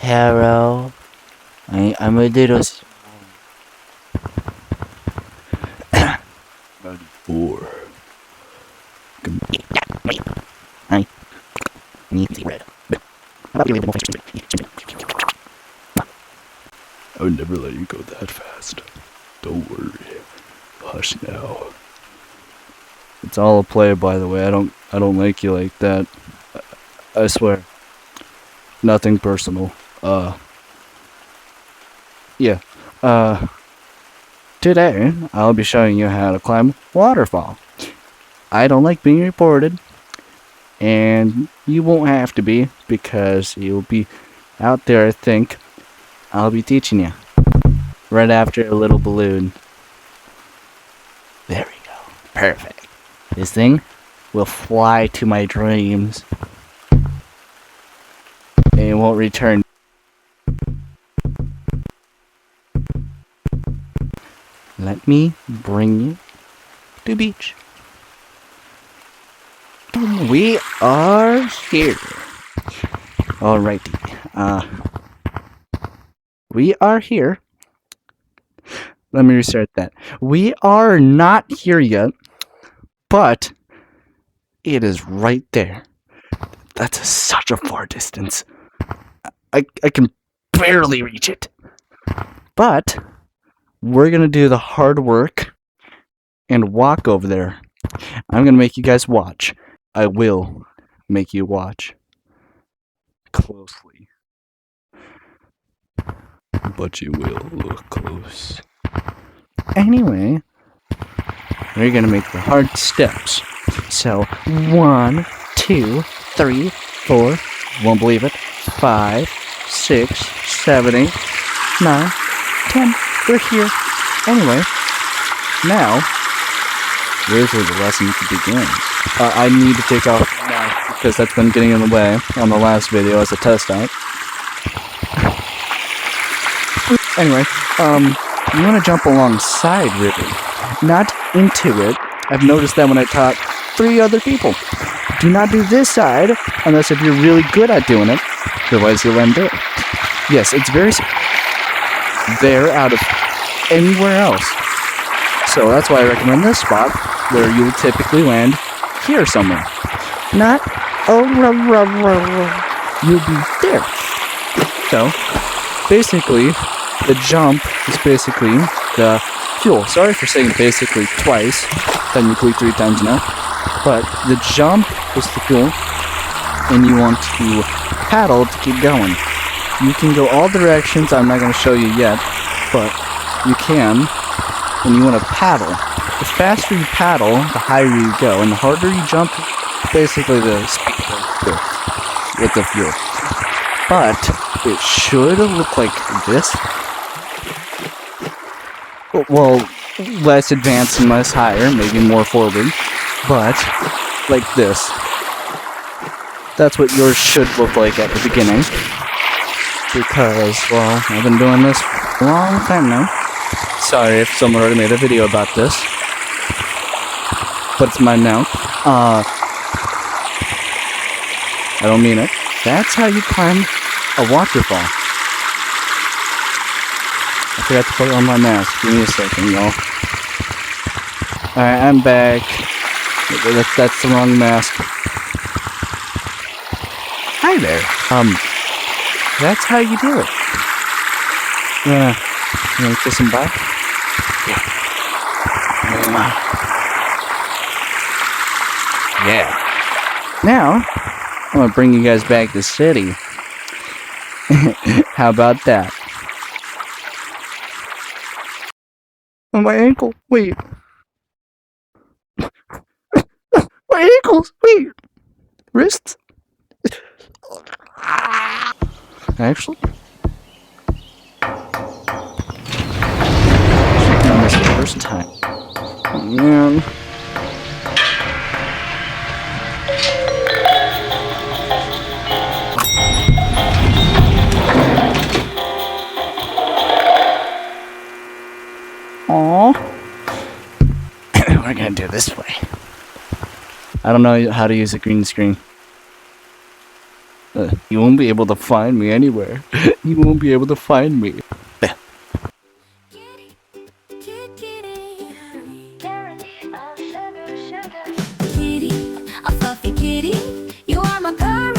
Hello. I'm a little. 94. I need the red. I would never let you go that fast. Don't worry. Hush now. It's all a play, by the way. I don't like you like that. I swear. Nothing personal. Yeah. Today I'll be showing you how to climb waterfall. I don't like being reported, and you won't have to be because you'll be out there. I think I'll be teaching you right after a little balloon. There we go. Perfect. This thing will fly to my dreams and it won't return. Let me bring you to beach. We are here. Alrighty. We are here. Let me restart that. We are not here yet, but it is right there. That's such a far distance. I can barely reach it. But we're gonna do the hard work and walk over there. I'm gonna make you guys watch. I will make you watch closely. But you will look close. Anyway, we're gonna make the hard steps. So 1, 2, 3, 4. Won't believe it. 5, 6, 7, 8, 9, 10. We're here. Anyway, now here's where the lesson begins. I need to take off now because that's been getting in the way on the last video as a test out. Anyway, you want to jump alongside, really, not into it. I've noticed that when I taught 3 other people. Do not do this side unless if you're really good at doing it. Otherwise, you'll end there. Yes, it's very there out of anywhere else. So that's why I recommend this spot where you'll typically land here somewhere. Not you'll be there. So basically, the jump is basically the fuel. Sorry for saying basically twice, technically 3 times now. But the jump is the fuel, and you want to paddle to keep going. You can go all directions. I'm not going to show you yet, but you can. And you want to paddle. The faster you paddle, the higher you go, and the harder you jump, basically the speed with the fuel. But it should look like this. Well, less advanced and less higher, maybe more forward, but like this. That's what yours should look like at the beginning. Because, well, I've been doing this for a long time now. Sorry if someone already made a video about this. But it's mine now. I don't mean it. That's how you climb a waterfall. I forgot to put on my mask. Give me a second, y'all. Alright, I'm back. That's the wrong mask. Hi there. That's how you do it. You wanna kiss him bye? Yeah. Now, I'm gonna bring you guys back to the city. How about that? Oh, my ankle. Wait. My ankles. Wait. Wrists. Actually, I missed the first time. Oh, man. Aww. We're gonna do it this way. I don't know how to use a green screen. You won't be able to find me anywhere. You won't be able to find me. Kitty, a fluffy kitty, you are my purr.